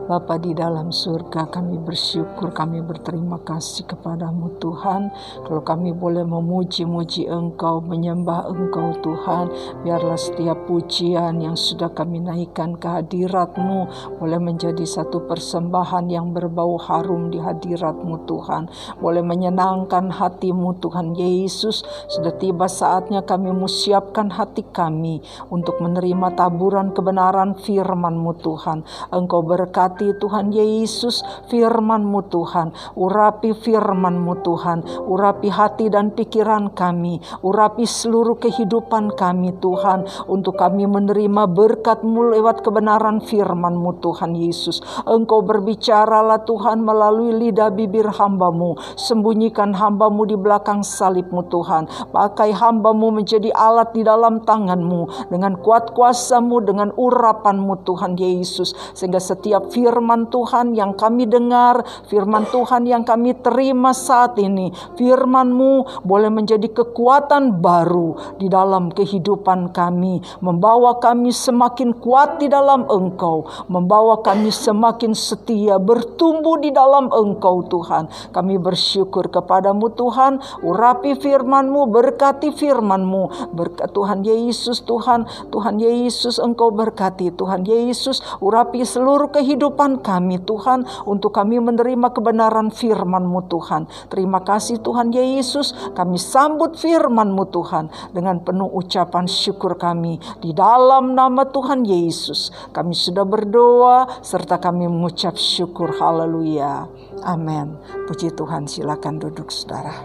Bapa di dalam surga, kami bersyukur, kami berterima kasih kepadamu Tuhan. Kalau kami boleh memuji-muji Engkau, menyembah Engkau Tuhan, biarlah setiap pujian yang sudah kami naikkan ke hadirat-Mu boleh menjadi satu persembahan yang berbau harum di hadirat-Mu Tuhan. Boleh menyenangkan hati-Mu Tuhan Yesus. Sudah tiba saatnya kami siapkan hati kami untuk menerima taburan kebenaran firman-Mu Tuhan. Engkau berkati Tuhan Yesus firman-Mu Tuhan. Urapi firman-Mu Tuhan. Urapi hati dan pikiran kami. Urapi seluruh kehidupan kami Tuhan. Untuk kami menerima berkat-Mu lewat kebenaran firman-Mu Tuhan Yesus. Engkau berbicaralah Tuhan melalui lidah bibir hamba-Mu. Sembunyikan hamba-Mu di belakang salib-Mu Tuhan. Pakai hamba-Mu menjadi alat di dalam tangan-Mu. Dengan kuat kuasa-Mu, dengan urapan-Mu Tuhan Yesus. Sehingga setiap firman Tuhan yang kami dengar, firman Tuhan yang kami terima saat ini, firman-Mu boleh menjadi kekuatan baru di dalam kehidupan kami, membawa kami semakin kuat di dalam Engkau, membawa kami semakin setia, bertumbuh di dalam Engkau Tuhan. Kami bersyukur kepadamu Tuhan, urapi firman-Mu, berkati firman-Mu, berkat Tuhan Yesus Tuhan, Tuhan Yesus Engkau berkati Tuhan Yesus, urapi seluruh kehidupan kami Tuhan, untuk kami menerima kebenaran firman-Mu Tuhan. Terima kasih Tuhan Yesus, kami sambut firman-Mu Tuhan dengan penuh ucapan syukur kami. Di dalam nama Tuhan Yesus kami sudah berdoa serta kami mengucap syukur. Haleluya. Amin. Puji Tuhan, silakan duduk saudara.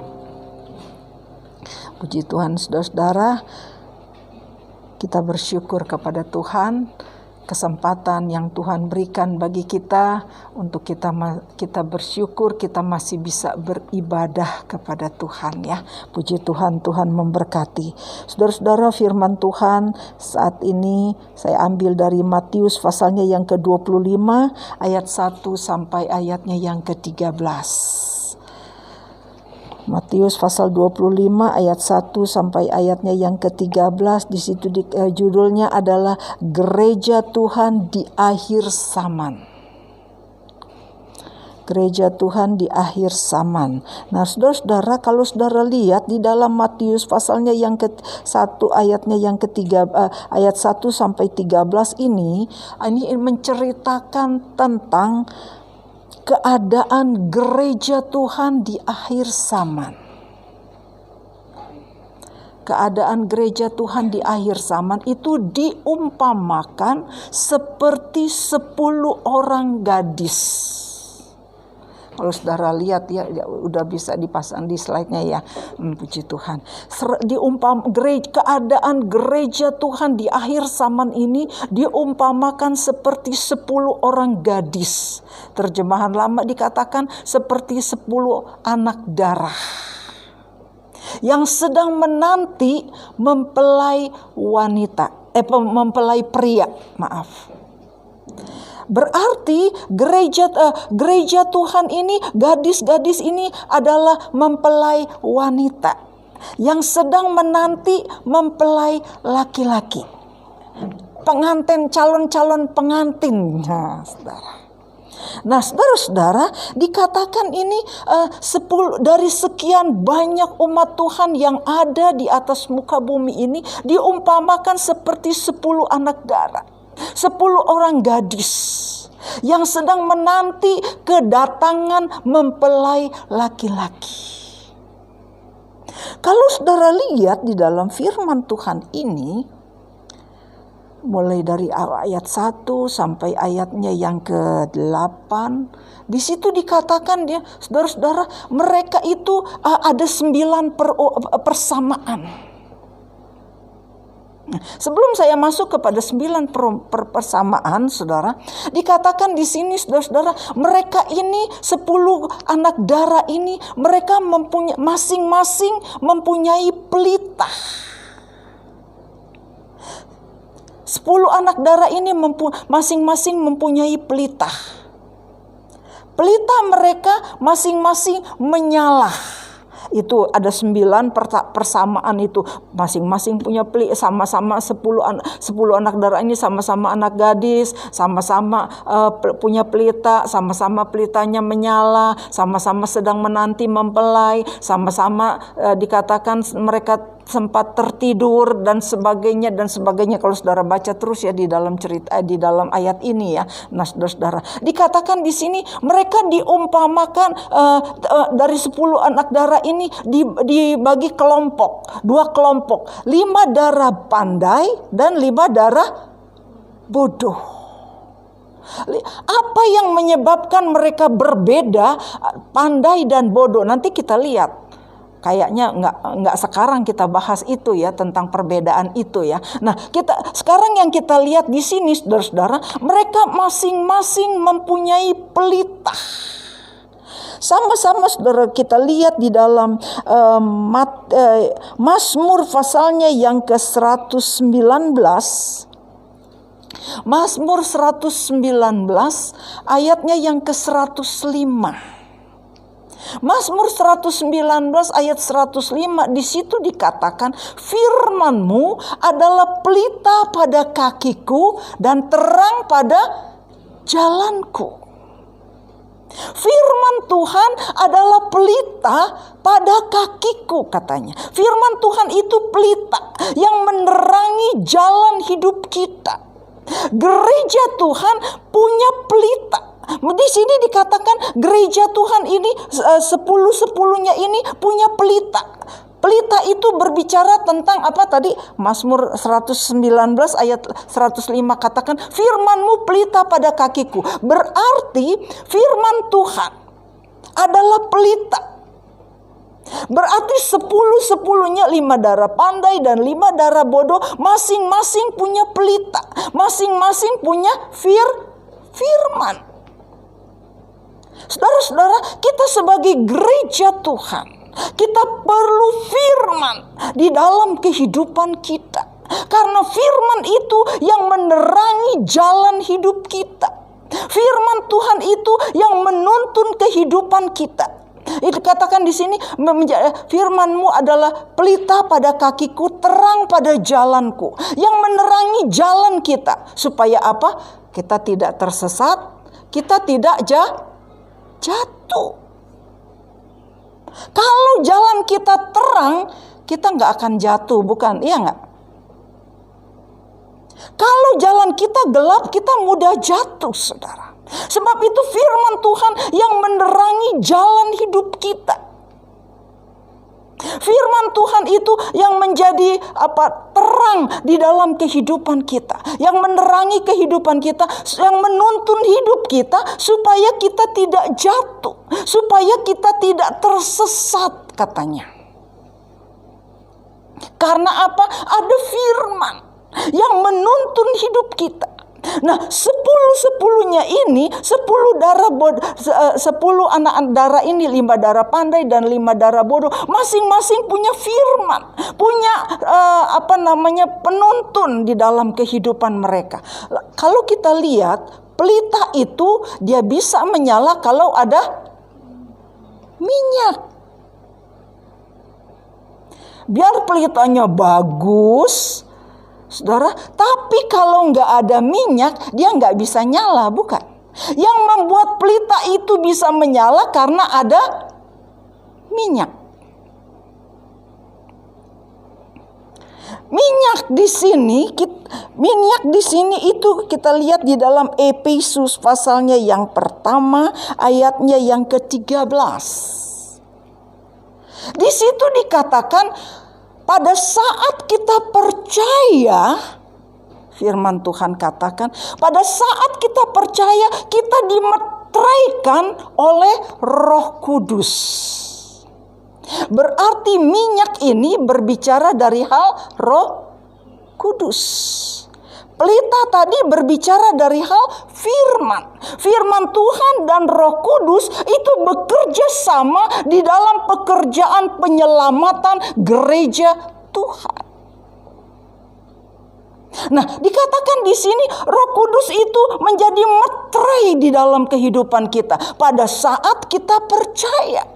Puji Tuhan saudara-saudara, kita bersyukur kepada Tuhan kesempatan yang Tuhan berikan bagi kita untuk kita bersyukur kita masih bisa beribadah kepada Tuhan ya. Puji Tuhan, Tuhan memberkati. Saudara-saudara, firman Tuhan saat ini saya ambil dari Matius pasalnya yang ke-25 ayat 1 sampai ayatnya yang ke-13. Matius pasal 25 ayat 1 sampai ayatnya yang ke-13. Di situ judulnya adalah Gereja Tuhan di Akhir Zaman. Gereja Tuhan di akhir zaman. Nah, saudara-saudara, kalau saudara lihat di dalam Matius pasalnya yang ke-1 ayatnya yang ketiga, ayat 1 sampai 13 ini menceritakan tentang keadaan gereja Tuhan di akhir zaman. Keadaan gereja Tuhan di akhir zaman itu diumpamakan seperti 10 orang gadis. Kalau saudara lihat ya udah bisa dipasang di slide-nya ya. Puji Tuhan. Keadaan gereja Tuhan di akhir zaman ini diumpamakan seperti 10 orang gadis. Terjemahan lama dikatakan seperti 10 anak darah yang sedang menanti mempelai mempelai pria. Berarti gereja Tuhan ini, gadis-gadis ini adalah mempelai wanita yang sedang menanti mempelai laki-laki. Pengantin, calon-calon pengantin. Nah, saudara-saudara, dikatakan ini 10 dari sekian banyak umat Tuhan yang ada di atas muka bumi ini diumpamakan seperti 10 anak darah. 10 orang gadis yang sedang menanti kedatangan mempelai laki-laki. Kalau saudara lihat di dalam firman Tuhan ini, mulai dari ayat 1 sampai ayatnya yang ke-8, di situ dikatakan dia, saudara-saudara, mereka itu ada 9 persamaan. Sebelum saya masuk kepada 9 persamaan, saudara, dikatakan di sini, saudara-saudara, mereka ini 10 anak darah ini, mereka masing-masing mempunyai pelita. 10 anak darah ini masing-masing mempunyai pelita. Pelita mereka masing-masing menyala. Itu ada 9 persamaan itu. Masing-masing punya sama-sama 10 anak darah ini sama-sama anak gadis, sama-sama punya pelita, sama-sama pelitanya menyala, sama-sama sedang menanti mempelai, sama-sama dikatakan mereka sempat tertidur dan sebagainya. Kalau saudara baca terus ya di dalam di dalam ayat ini ya, nah saudara, dikatakan di sini mereka diumpamakan dari 10 anak darah ini dibagi kelompok, 2 kelompok, 5 darah pandai dan 5 darah bodoh. Apa yang menyebabkan mereka berbeda, pandai dan bodoh? Nanti kita lihat. Kayaknya nggak sekarang kita bahas itu ya, tentang perbedaan itu ya. Nah, sekarang yang kita lihat di sini saudara-saudara, mereka masing-masing mempunyai pelita. Sama-sama saudara kita lihat di dalam Mazmur pasalnya yang ke-119. Mazmur 119 ayatnya yang ke-105. Mazmur 119 ayat 105, di situ dikatakan, firman-Mu adalah pelita pada kakiku dan terang pada jalanku. Firman Tuhan adalah pelita pada kakiku, katanya. Firman Tuhan itu pelita yang menerangi jalan hidup kita. Gereja Tuhan punya pelita. Di sini dikatakan gereja Tuhan ini 10-10-nya ini punya pelita. Pelita itu berbicara tentang apa tadi? Mazmur 119 ayat 105 katakan, firman-Mu pelita pada kakiku. Berarti firman Tuhan adalah pelita. Berarti 10-10-nya, 5 darah pandai dan 5 darah bodoh, masing-masing punya pelita, masing-masing punya firman. Saudara-saudara, kita sebagai gereja Tuhan, kita perlu firman di dalam kehidupan kita. Karena firman itu yang menerangi jalan hidup kita. Firman Tuhan itu yang menuntun kehidupan kita. Itu katakan di sini, firman-Mu adalah pelita pada kakiku, terang pada jalanku. Yang menerangi jalan kita. Supaya apa? Kita tidak tersesat, kita tidak jatuh. Kalau jalan kita terang, kita nggak akan jatuh, bukan? Iya nggak? Kalau jalan kita gelap, kita mudah jatuh, saudara. Sebab itu firman Tuhan yang menerangi jalan hidup kita. Firman Tuhan itu yang menjadi terang di dalam kehidupan kita, yang menerangi kehidupan kita, yang menuntun hidup kita supaya kita tidak jatuh, supaya kita tidak tersesat, katanya. Karena apa? Ada firman yang menuntun hidup kita. Nah, 10-10-nya ini, 10 anak darah ini, 5 darah pandai dan 5 darah bodoh, masing-masing punya firman, punya penuntun di dalam kehidupan mereka. Kalau kita lihat, pelita itu dia bisa menyala kalau ada minyak. Biar pelitanya bagus, saudara, tapi kalau nggak ada minyak, dia nggak bisa nyala, bukan? Yang membuat pelita itu bisa menyala karena ada minyak. Minyak di sini itu kita lihat di dalam Efesus pasalnya yang pertama, ayatnya yang ke-13. Di situ dikatakan, pada saat kita percaya, firman Tuhan katakan, pada saat kita percaya, kita dimeteraikan oleh Roh Kudus. Berarti minyak ini berbicara dari hal Roh Kudus. Pelita tadi berbicara dari hal firman. Firman Tuhan dan Roh Kudus itu bekerja sama di dalam pekerjaan penyelamatan gereja Tuhan. Nah, dikatakan di sini Roh Kudus itu menjadi meterai di dalam kehidupan kita pada saat kita percaya.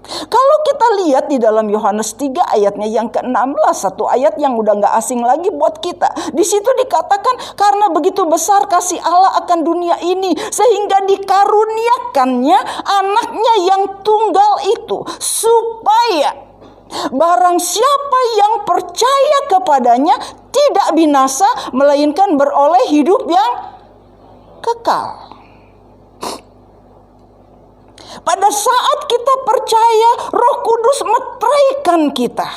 Kalau kita lihat di dalam Yohanes 3 ayatnya yang ke-16, satu ayat yang udah gak asing lagi buat kita. Di situ dikatakan, karena begitu besar kasih Allah akan dunia ini, sehingga dikaruniakannya anaknya yang tunggal itu, supaya barang siapa yang percaya kepadanya tidak binasa, melainkan beroleh hidup yang kekal. Pada saat kita percaya, Roh Kudus meteraikan kita.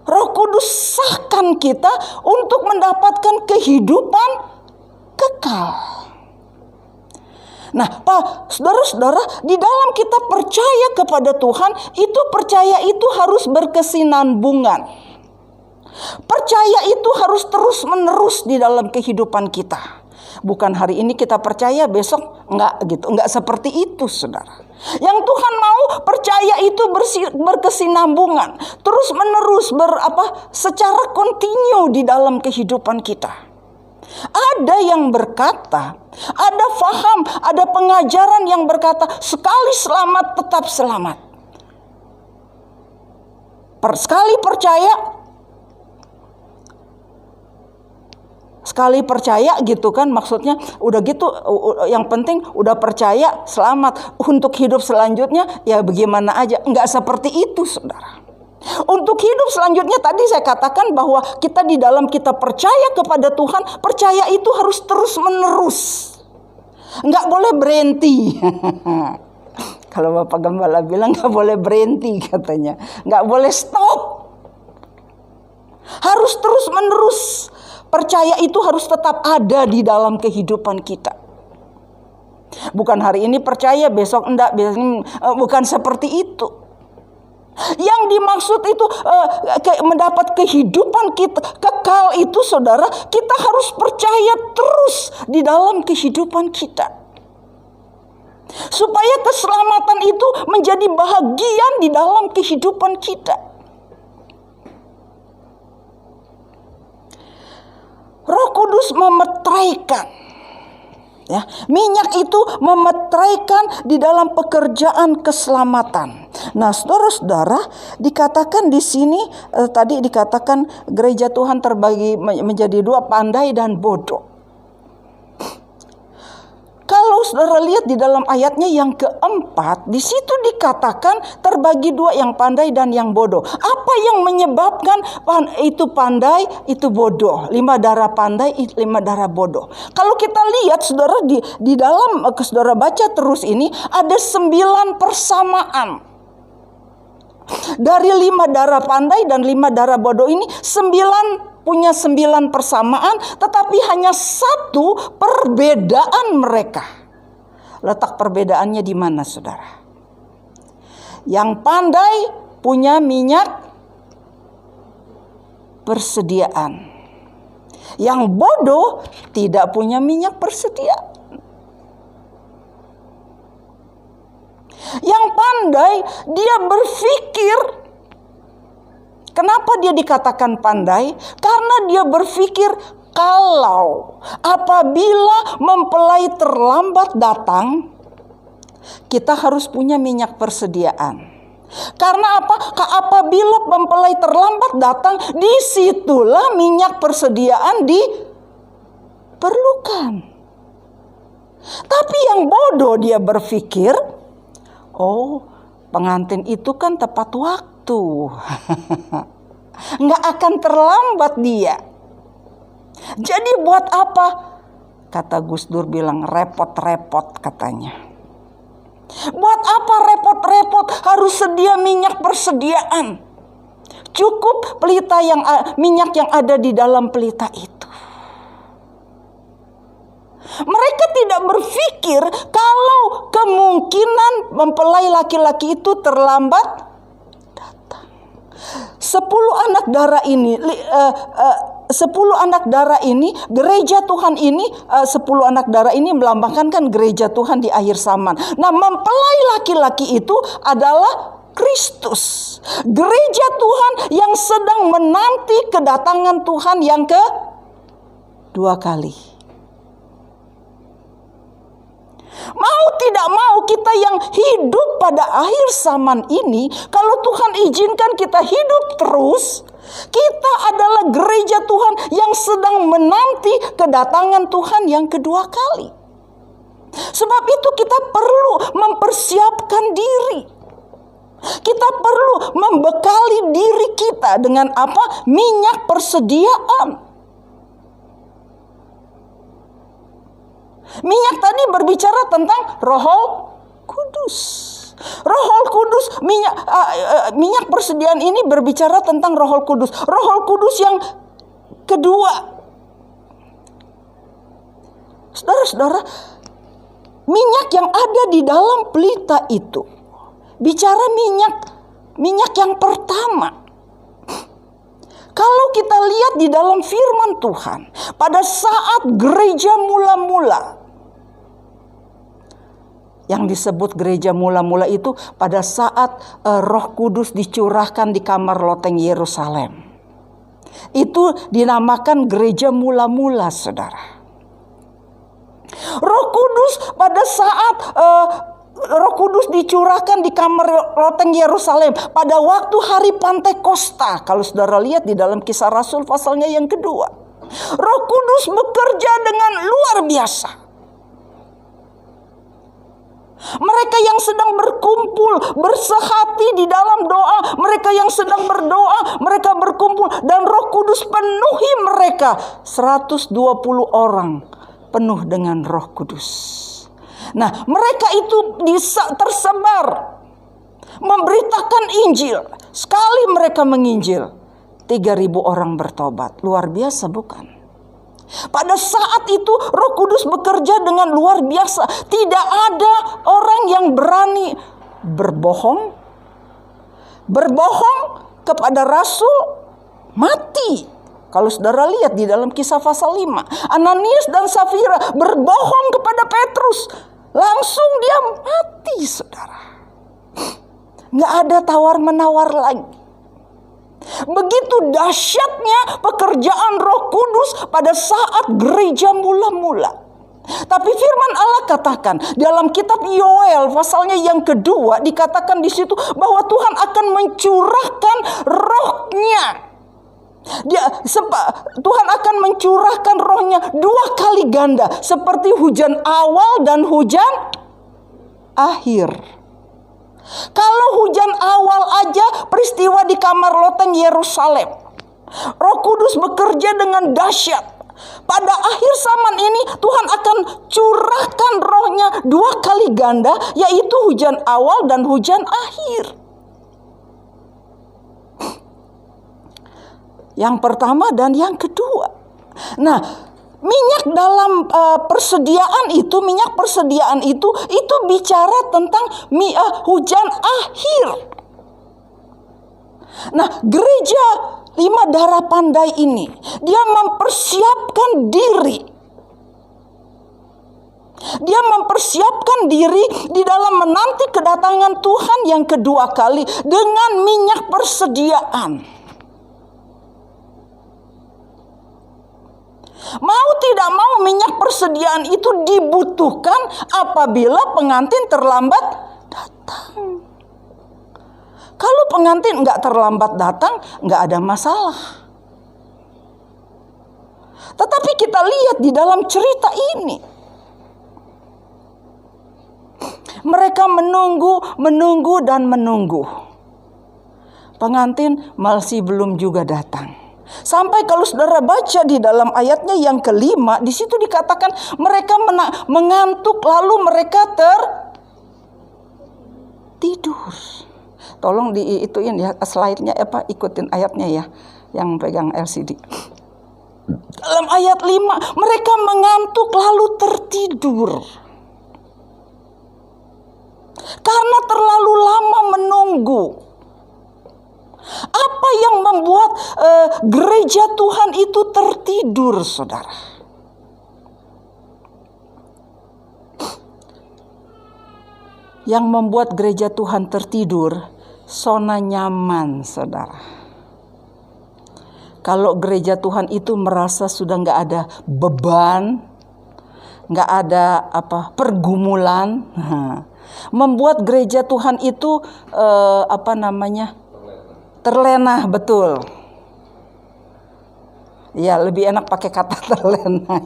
Roh Kudus sahkan kita untuk mendapatkan kehidupan kekal. Nah, saudara-saudara, di dalam kita percaya kepada Tuhan, itu percaya itu harus berkesinambungan. Percaya itu harus terus-menerus di dalam kehidupan kita. Bukan hari ini kita percaya, besok enggak gitu. Enggak seperti itu, saudara. Yang Tuhan mau percaya itu berkesinambungan, terus-menerus secara kontinu di dalam kehidupan kita. Ada yang berkata, ada faham, ada pengajaran yang berkata, sekali selamat tetap selamat. Sekali percaya gitu kan, maksudnya udah gitu, yang penting udah percaya selamat. Untuk hidup selanjutnya ya bagaimana aja. Enggak seperti itu, saudara. Untuk hidup selanjutnya tadi saya katakan bahwa kita di dalam kita percaya kepada Tuhan, percaya itu harus terus menerus, enggak boleh berhenti. Kalau Bapak Gembala bilang enggak boleh berhenti katanya, enggak boleh stop, harus terus menerus. Percaya itu harus tetap ada di dalam kehidupan kita. Bukan hari ini percaya, besok enggak, bukan seperti itu. Yang dimaksud itu mendapat kehidupan kita kekal itu, saudara, kita harus percaya terus di dalam kehidupan kita. Supaya keselamatan itu menjadi bahagian di dalam kehidupan kita. Roh Kudus memeteraikan, ya, minyak itu memeteraikan di dalam pekerjaan keselamatan. Nah, saudara-saudara, dikatakan di sini tadi dikatakan gereja Tuhan terbagi menjadi dua, pandai dan bodoh. Kalau saudara lihat di dalam ayatnya yang keempat, di situ dikatakan terbagi dua, yang pandai dan yang bodoh. Apa yang menyebabkan itu pandai, itu bodoh? 5 darah pandai, 5 darah bodoh. Kalau kita lihat, saudara, di dalam saudara baca terus ini ada 9 persamaan. Dari 5 darah pandai dan 5 darah bodoh ini, 9 punya 9 persamaan, tetapi hanya 1 perbedaan mereka. Letak perbedaannya di mana, saudara? Yang pandai punya minyak persediaan. Yang bodoh tidak punya minyak persediaan. Yang pandai, dia berpikir. Kenapa dia dikatakan pandai? Karena dia berpikir kalau apabila mempelai terlambat datang, kita harus punya minyak persediaan. Karena apa? Apabila mempelai terlambat datang, disitulah minyak persediaan diperlukan. Tapi yang bodoh dia berpikir, oh, pengantin itu kan tepat waktu. Nggak akan terlambat dia. Jadi buat apa? Kata Gus Dur bilang, repot-repot katanya. Buat apa repot-repot harus sedia minyak persediaan? Cukup pelita minyak yang ada di dalam pelita itu. Mereka tidak berpikir kalau kemungkinan mempelai laki-laki itu terlambat. 10 anak darah ini, 10 anak darah ini, gereja Tuhan ini, 10 anak darah ini melambangkan kan gereja Tuhan di akhir zaman. Nah, mempelai laki-laki itu adalah Kristus. Gereja Tuhan yang sedang menanti kedatangan Tuhan yang kedua kali. Mau tidak mau Kalau kita yang hidup pada akhir zaman ini, kalau Tuhan izinkan kita hidup terus, kita adalah gereja Tuhan yang sedang menanti kedatangan Tuhan yang kedua kali. Sebab itu kita perlu mempersiapkan diri. Kita perlu membekali diri kita dengan apa? Minyak persediaan. Minyak tadi berbicara tentang Roh Kudus. Roh Kudus, minyak persediaan ini berbicara tentang Roh Kudus. Roh Kudus yang kedua. Saudara-saudara, minyak yang ada di dalam pelita itu bicara minyak yang pertama. Kalau kita lihat di dalam firman Tuhan, pada saat gereja mula-mula, yang disebut gereja mula-mula itu pada saat Roh Kudus dicurahkan di kamar loteng Yerusalem. Itu dinamakan gereja mula-mula, saudara. Roh Kudus pada saat Roh Kudus dicurahkan di kamar loteng Yerusalem pada waktu hari Pantekosta. Kalau saudara lihat di dalam Kisah Rasul pasalnya yang kedua, Roh Kudus bekerja dengan luar biasa. Mereka yang sedang berkumpul, bersehati di dalam doa, mereka yang sedang berdoa, mereka berkumpul dan Roh Kudus penuhi mereka. 120 orang penuh dengan Roh Kudus. Nah, mereka itu tersebar memberitakan Injil. Sekali mereka menginjil, 3.000 orang bertobat. Luar biasa, bukan? Pada saat itu Roh Kudus bekerja dengan luar biasa. Tidak ada orang yang berani berbohong. Berbohong kepada Rasul, mati. Kalau saudara lihat di dalam Kisah pasal 5, Ananias dan Safira berbohong kepada Petrus. Langsung dia mati, saudara. Nggak ada tawar-menawar lagi. Begitu dahsyatnya pekerjaan Roh Kudus pada saat gereja mula-mula. Tapi firman Allah katakan dalam kitab Yoel pasalnya yang kedua, dikatakan di situ bahwa Tuhan akan mencurahkan Roh-Nya. Tuhan akan mencurahkan Roh-Nya 2 kali ganda, seperti hujan awal dan hujan akhir. Kalau hujan awal aja peristiwa di kamar loteng Yerusalem, Roh Kudus bekerja dengan dahsyat. Pada akhir zaman ini Tuhan akan curahkan Roh-Nya 2 kali ganda, yaitu hujan awal dan hujan akhir. Yang pertama dan yang kedua. Nah, minyak dalam minyak persediaan itu bicara tentang hujan akhir. Nah, gereja 5 Darah Pandai ini, dia mempersiapkan diri. Dia mempersiapkan diri di dalam menanti kedatangan Tuhan yang kedua kali dengan minyak persediaan. Mau tidak mau minyak persediaan itu dibutuhkan apabila pengantin terlambat datang. Kalau pengantin nggak terlambat datang, nggak ada masalah. Tetapi kita lihat di dalam cerita ini, mereka menunggu dan menunggu. Pengantin masih belum juga datang. Sampai kalau saudara baca di dalam ayatnya yang kelima, di situ dikatakan mereka mengantuk lalu mereka tertidur. Tolong diituin ya slide-nya, ikutin ayatnya ya, yang pegang LCD. Dalam ayat 5, mereka mengantuk lalu tertidur. Karena terlalu lama menunggu. Apa yang membuat gereja Tuhan itu tertidur, saudara? Yang membuat gereja Tuhan tertidur, zona nyaman, saudara. Kalau gereja Tuhan itu merasa sudah nggak ada beban, nggak ada pergumulan, Membuat gereja Tuhan itu terlena, betul. Ya, lebih enak pakai kata terlena.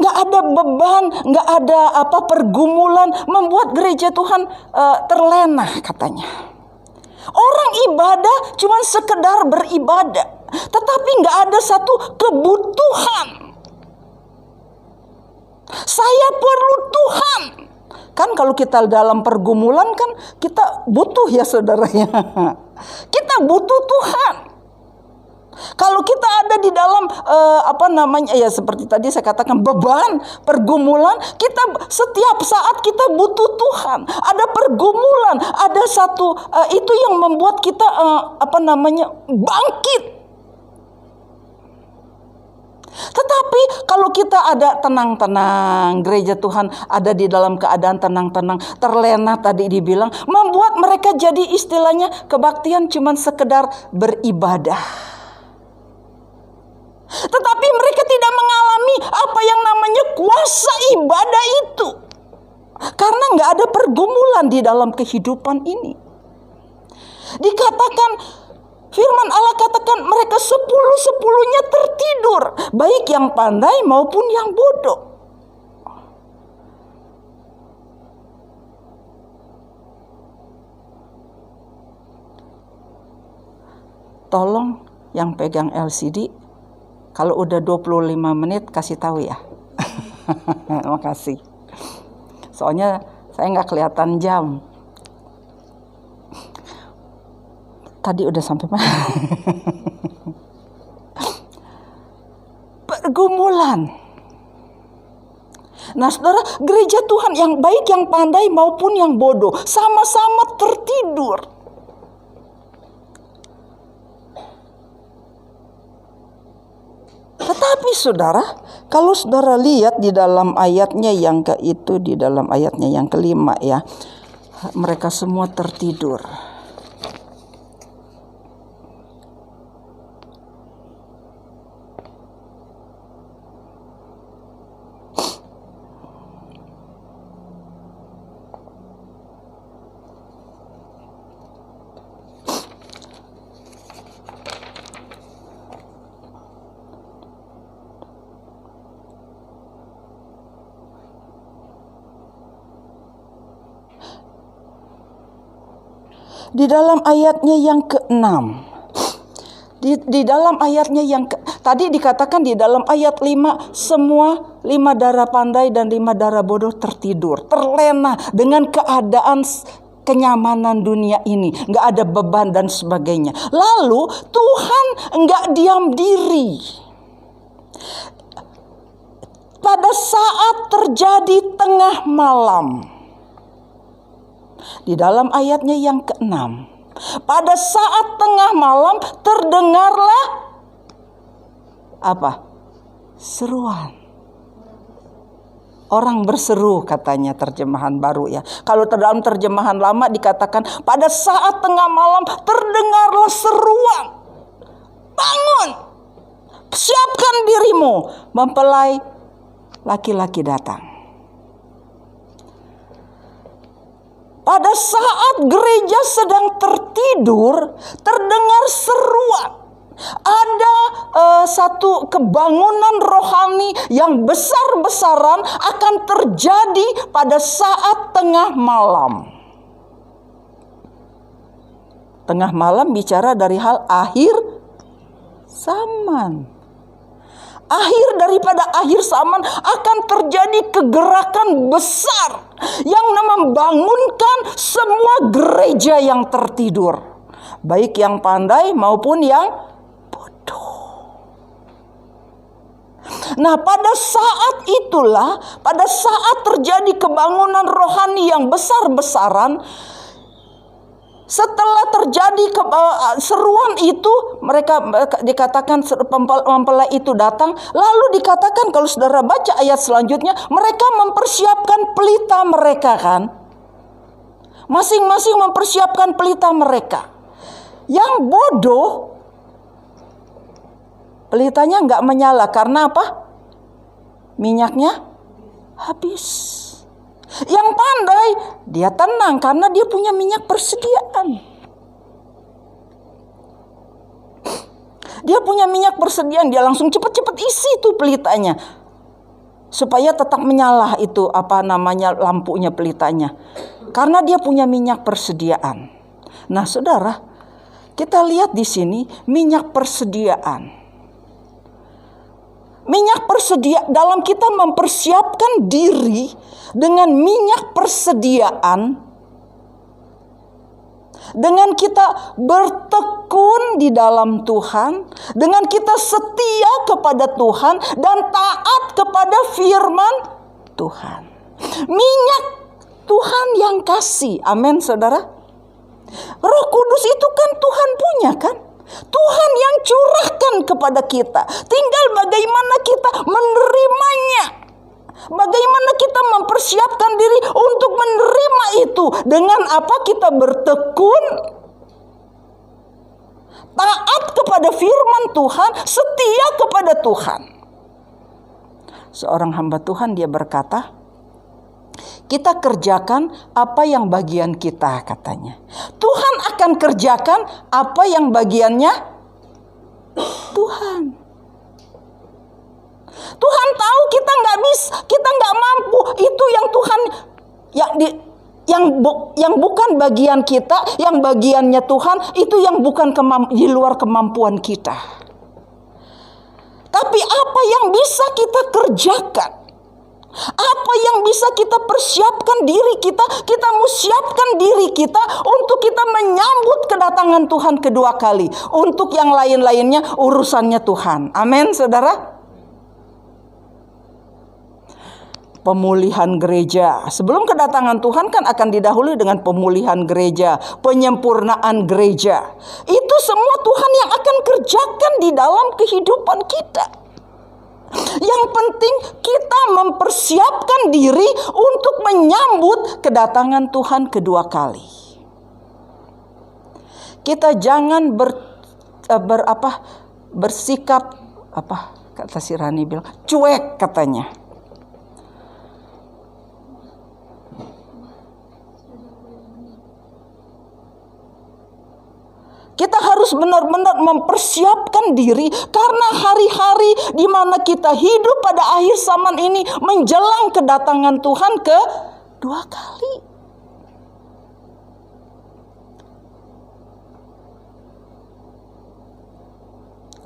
Nggak ada beban, nggak ada pergumulan, membuat gereja Tuhan terlena katanya. Orang ibadah cuma sekedar beribadah, tetapi nggak ada satu kebutuhan. Saya perlu Tuhan. Kan kalau kita dalam pergumulan kan kita butuh ya saudara ya. Kita butuh Tuhan. Kalau kita ada di dalam seperti tadi saya katakan beban, pergumulan, kita setiap saat kita butuh Tuhan. Ada pergumulan, ada satu itu yang membuat kita bangkit. Tetapi kalau kita ada tenang-tenang, gereja Tuhan ada di dalam keadaan tenang-tenang, terlena tadi dibilang, membuat mereka jadi istilahnya kebaktian cuma sekedar beribadah. Tetapi mereka tidak mengalami apa yang namanya kuasa ibadah itu. Karena nggak ada pergumulan di dalam kehidupan ini. Dikatakan, firman Allah katakan mereka 10-10-nya tertidur. Baik yang pandai maupun yang bodoh. Tolong yang pegang LCD, kalau udah 25 menit kasih tahu ya. Makasih. Soalnya saya nggak kelihatan jam. Tadi udah sampai mana? Pergumulan. Nah saudara, gereja Tuhan yang baik, yang pandai maupun yang bodoh, sama-sama tertidur. Tetapi saudara, kalau saudara lihat di dalam ayatnya yang di dalam ayatnya yang kelima ya, mereka semua tertidur. Di dalam ayatnya yang ke-6. Di dalam ayatnya yang tadi dikatakan di dalam ayat 5, semua 5 darah pandai dan 5 darah bodoh tertidur, terlena dengan keadaan kenyamanan dunia ini, nggak ada beban dan sebagainya. Lalu Tuhan nggak diam diri. Pada saat terjadi tengah malam. Di dalam ayatnya yang ke-6. Pada saat tengah malam terdengarlah apa? Seruan. Orang berseru katanya terjemahan baru ya. Kalau dalam terjemahan lama dikatakan pada saat tengah malam terdengarlah seruan. Bangun. Siapkan dirimu. Mempelai laki-laki datang. Pada saat gereja sedang tertidur, terdengar seruan. Ada satu kebangunan rohani yang besar-besaran akan terjadi pada saat tengah malam. Tengah malam bicara dari hal akhir zaman. Akhir daripada akhir zaman akan terjadi kegerakan besar yang membangunkan semua gereja yang tertidur, baik yang pandai maupun yang bodoh. Nah, pada saat itulah, pada saat terjadi kebangunan rohani yang besar-besaran, setelah terjadi seruan itu, mereka dikatakan mempelai itu datang. Lalu dikatakan kalau saudara baca ayat selanjutnya, mereka mempersiapkan pelita mereka kan. Masing-masing mempersiapkan pelita mereka. Yang bodoh, pelitanya nggak menyala. Karena apa? Minyaknya habis. Yang pandai, dia tenang karena dia punya minyak persediaan. Dia punya minyak persediaan, dia langsung cepat-cepat isi tuh pelitanya. Supaya tetap menyala itu lampunya pelitanya. Karena dia punya minyak persediaan. Nah, saudara, kita lihat di sini minyak persediaan. Minyak persediaan dalam kita mempersiapkan diri dengan minyak persediaan, dengan kita bertekun di dalam Tuhan, dengan kita setia kepada Tuhan dan taat kepada firman Tuhan. Minyak Tuhan yang kasih. Amin, saudara. Roh Kudus itu kan Tuhan punya kan? Tuhan yang curahkan kepada kita. Tinggal bagaimana kita menerimanya. Bagaimana kita mempersiapkan diri untuk menerima itu. Dengan apa kita bertekun, taat kepada firman Tuhan, setia kepada Tuhan. Seorang hamba Tuhan dia berkata, kita kerjakan apa yang bagian kita, katanya. Tuhan akan kerjakan apa yang bagiannya Tuhan. Tuhan tahu kita nggak bisa, kita nggak mampu. Itu yang Tuhan yang bukan bagian kita, yang bagiannya Tuhan, itu yang bukan di luar kemampuan kita. Tapi apa yang bisa kita kerjakan? Apa yang bisa kita persiapkan diri kita? Kita mau siapkan diri kita untuk kita menyambut kedatangan Tuhan kedua kali. Untuk yang lain-lainnya urusannya Tuhan. Amin, saudara. Pemulihan gereja. Sebelum kedatangan Tuhan kan akan didahului dengan pemulihan gereja, penyempurnaan gereja. Itu semua Tuhan yang akan kerjakan di dalam kehidupan kita. Yang penting kita mempersiapkan diri untuk menyambut kedatangan Tuhan kedua kali. Kita jangan bersikap kata si Rani bilang cuek katanya. Kita harus benar-benar mempersiapkan diri karena hari-hari di mana kita hidup pada akhir zaman ini menjelang kedatangan Tuhan kedua kali.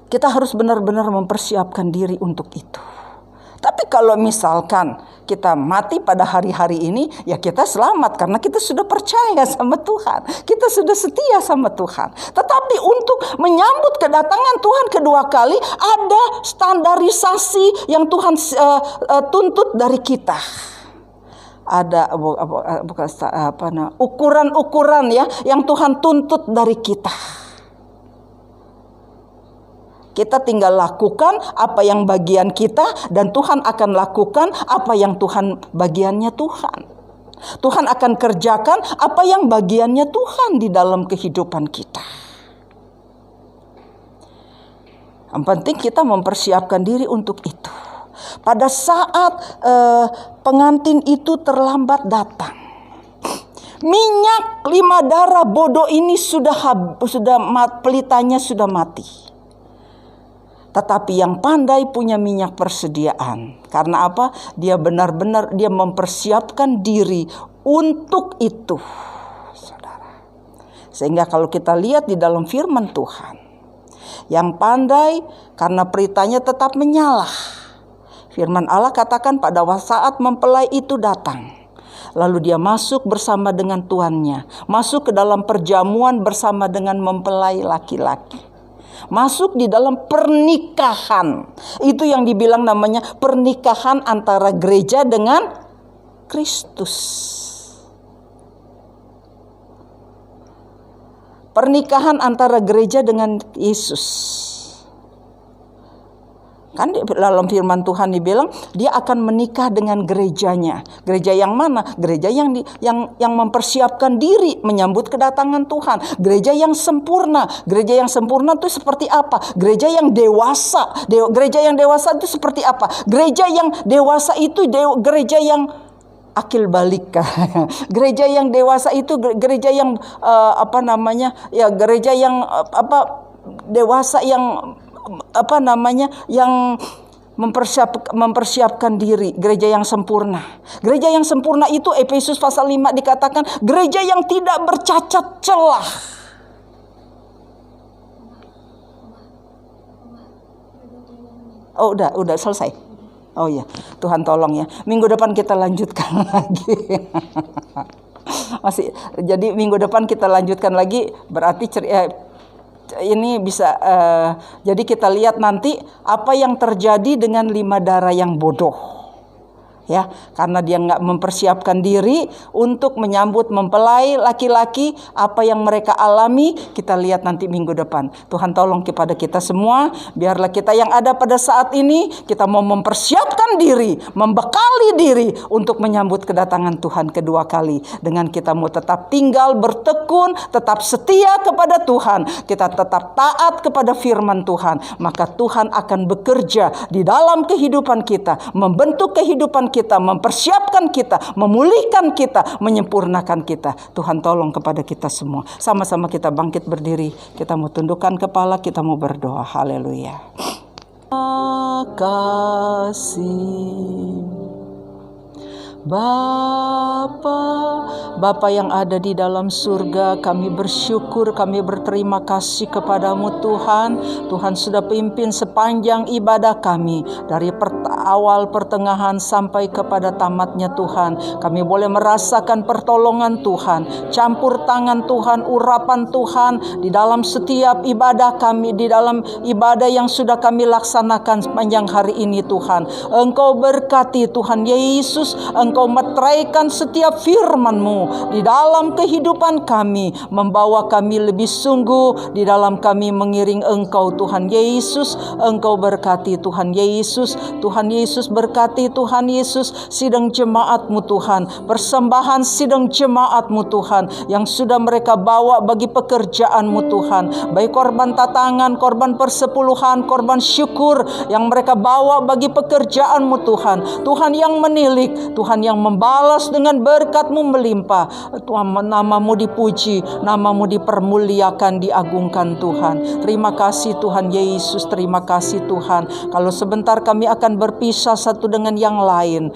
Kita harus benar-benar mempersiapkan diri untuk itu. Tapi kalau misalkan kita mati pada hari-hari ini, ya kita selamat karena kita sudah percaya sama Tuhan. Kita sudah setia sama Tuhan. Tetapi untuk menyambut kedatangan Tuhan kedua kali, ada standarisasi yang Tuhan tuntut dari kita. Ada ukuran-ukuran ya yang Tuhan tuntut dari kita. Kita tinggal lakukan apa yang bagian kita dan Tuhan akan lakukan apa yang bagiannya Tuhan. Tuhan akan kerjakan apa yang bagiannya Tuhan di dalam kehidupan kita. Yang penting kita mempersiapkan diri untuk itu. Pada saat pengantin itu terlambat datang, minyak 5 darah bodoh ini pelitanya sudah mati. Tetapi yang pandai punya minyak persediaan. Karena apa? Dia benar-benar dia mempersiapkan diri untuk itu. Saudara. Sehingga kalau kita lihat di dalam firman Tuhan. Yang pandai karena peritanya tetap menyala. Firman Allah katakan pada saat mempelai itu datang. Lalu dia masuk bersama dengan tuannya. Masuk ke dalam perjamuan bersama dengan mempelai laki-laki. Masuk di dalam pernikahan. Itu yang dibilang namanya pernikahan antara gereja dengan Kristus. Pernikahan antara gereja dengan Yesus. Kan dalam firman Tuhan dibilang dia akan menikah dengan gerejanya. Gereja yang mana? Gereja yang mempersiapkan diri menyambut kedatangan Tuhan. Gereja yang sempurna. Gereja yang sempurna itu seperti apa? Gereja yang dewasa. Gereja yang dewasa itu seperti apa? Gereja yang dewasa itu gereja yang akil balik. Gereja yang dewasa itu gereja yang gereja yang dewasa yang yang mempersiapkan diri, gereja yang sempurna. Gereja yang sempurna itu Efesus pasal 5 dikatakan gereja yang tidak bercacat celah. Oh, udah selesai. Oh ya, Tuhan tolong ya. Minggu depan kita lanjutkan lagi. Jadi minggu depan kita lanjutkan lagi, berarti ini bisa jadi kita lihat nanti apa yang terjadi dengan 5 darah yang bodoh. Ya, karena dia nggak mempersiapkan diri untuk menyambut mempelai laki-laki, apa yang mereka alami kita lihat nanti minggu depan. Tuhan tolong kepada kita semua, biarlah kita yang ada pada saat ini kita mau mempersiapkan diri, membekali diri untuk menyambut kedatangan Tuhan kedua kali. Dengan kita mau tetap tinggal bertekun, tetap setia kepada Tuhan, kita tetap taat kepada firman Tuhan, maka Tuhan akan bekerja di dalam kehidupan kita, membentuk kehidupan kita, mempersiapkan kita, memulihkan kita, menyempurnakan kita. Tuhan tolong kepada kita semua. Sama-sama kita bangkit berdiri, kita mau tundukkan kepala, kita mau berdoa. Haleluya. Kasih Bapa yang ada di dalam surga, kami bersyukur, kami berterima kasih kepadamu Tuhan. Tuhan sudah pimpin sepanjang ibadah kami, dari awal pertengahan sampai kepada tamatnya Tuhan. Kami boleh merasakan pertolongan Tuhan, campur tangan Tuhan, urapan Tuhan di dalam setiap ibadah kami, di dalam ibadah yang sudah kami laksanakan sepanjang hari ini Tuhan. Engkau berkati Tuhan Yesus, Engkau meteraikan setiap firman-Mu di dalam kehidupan kami, membawa kami lebih sungguh di dalam kami mengiring Engkau Tuhan Yesus. Engkau berkati Tuhan Yesus. Tuhan Yesus berkati Tuhan Yesus sidang jemaat-Mu Tuhan, persembahan sidang jemaat-Mu Tuhan yang sudah mereka bawa bagi pekerjaan-Mu Tuhan, baik korban tatangan, korban persepuluhan, korban syukur yang mereka bawa bagi pekerjaan-Mu Tuhan. Tuhan yang menilik, Tuhan yang membalas dengan berkat-Mu melimpah. Tuhan, nama-Mu dipuji, nama-Mu dipermuliakan, diagungkan Tuhan. Terima kasih Tuhan Yesus, terima kasih Tuhan. Kalau sebentar kami akan berpisah satu dengan yang lain,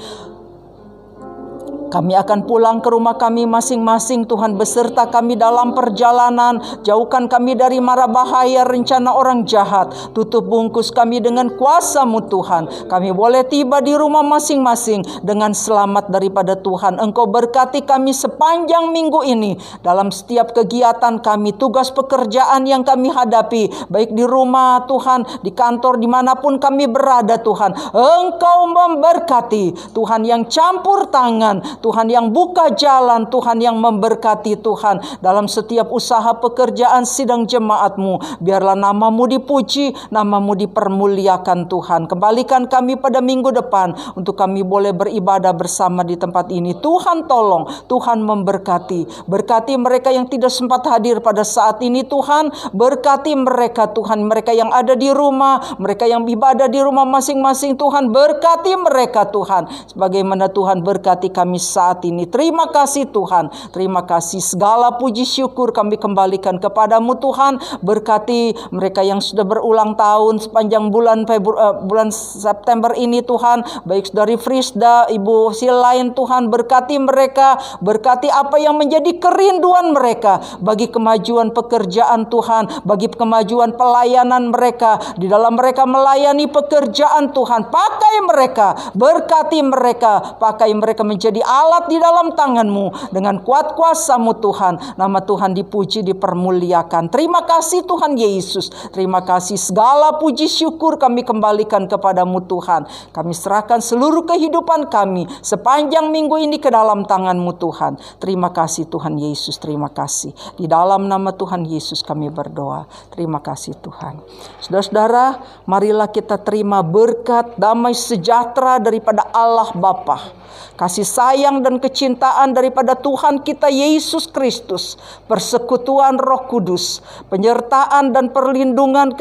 kami akan pulang ke rumah kami masing-masing Tuhan, beserta kami dalam perjalanan. Jauhkan kami dari mara bahaya rencana orang jahat. Tutup bungkus kami dengan kuasa-Mu Tuhan. Kami boleh tiba di rumah masing-masing dengan selamat daripada Tuhan. Engkau berkati kami sepanjang minggu ini, dalam setiap kegiatan kami, tugas pekerjaan yang kami hadapi, baik di rumah Tuhan, di kantor, dimanapun kami berada Tuhan. Engkau memberkati Tuhan, yang campur tangan Tuhan, yang buka jalan Tuhan, yang memberkati Tuhan dalam setiap usaha pekerjaan sidang jemaat-Mu. Biarlah nama-Mu dipuji, nama-Mu dipermuliakan Tuhan. Kembalikan kami pada minggu depan untuk kami boleh beribadah bersama di tempat ini. Tuhan tolong, Tuhan memberkati. Berkati mereka yang tidak sempat hadir pada saat ini Tuhan. Berkati mereka Tuhan, mereka yang ada di rumah, mereka yang ibadah di rumah masing-masing Tuhan. Berkati mereka Tuhan, sebagaimana Tuhan berkati kami saat ini. Terima kasih Tuhan, terima kasih. Segala puji syukur kami kembalikan kepadamu Tuhan. Berkati mereka yang sudah berulang tahun sepanjang bulan September ini Tuhan, baik dari Frisda, Ibu Silain Tuhan. Berkati mereka, berkati apa yang menjadi kerinduan mereka bagi kemajuan pekerjaan Tuhan, bagi kemajuan pelayanan mereka, di dalam mereka melayani pekerjaan Tuhan. Pakai mereka, berkati mereka, pakai mereka menjadi alat di dalam tangan-Mu dengan kuat kuasa-Mu Tuhan. Nama Tuhan dipuji, dipermuliakan. Terima kasih Tuhan Yesus, terima kasih. Segala puji syukur kami kembalikan kepadamu Tuhan. Kami serahkan seluruh kehidupan kami sepanjang minggu ini ke dalam tangan-Mu Tuhan. Terima kasih Tuhan Yesus, terima kasih. Di dalam nama Tuhan Yesus kami berdoa. Terima kasih Tuhan. Saudara-saudara, marilah kita terima berkat damai sejahtera daripada Allah Bapa, kasih sayang sayang dan kecintaan daripada Tuhan kita Yesus Kristus, persekutuan Roh Kudus, penyertaan dan perlindungan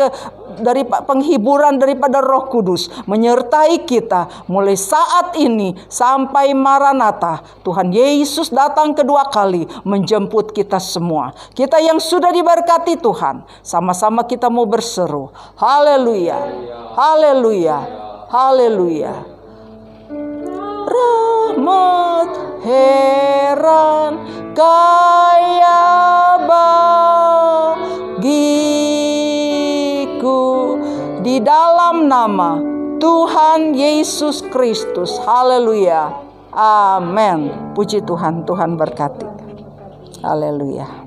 dari penghiburan daripada Roh Kudus menyertai kita mulai saat ini sampai Maranatha. Tuhan Yesus datang kedua kali menjemput kita semua. Kita yang sudah diberkati Tuhan, sama-sama kita mau berseru, haleluya, haleluya, haleluya. Rahmat heran kaya bagiku di dalam nama Tuhan Yesus Kristus. Haleluya. Amin. Puji Tuhan, Tuhan berkati. Haleluya.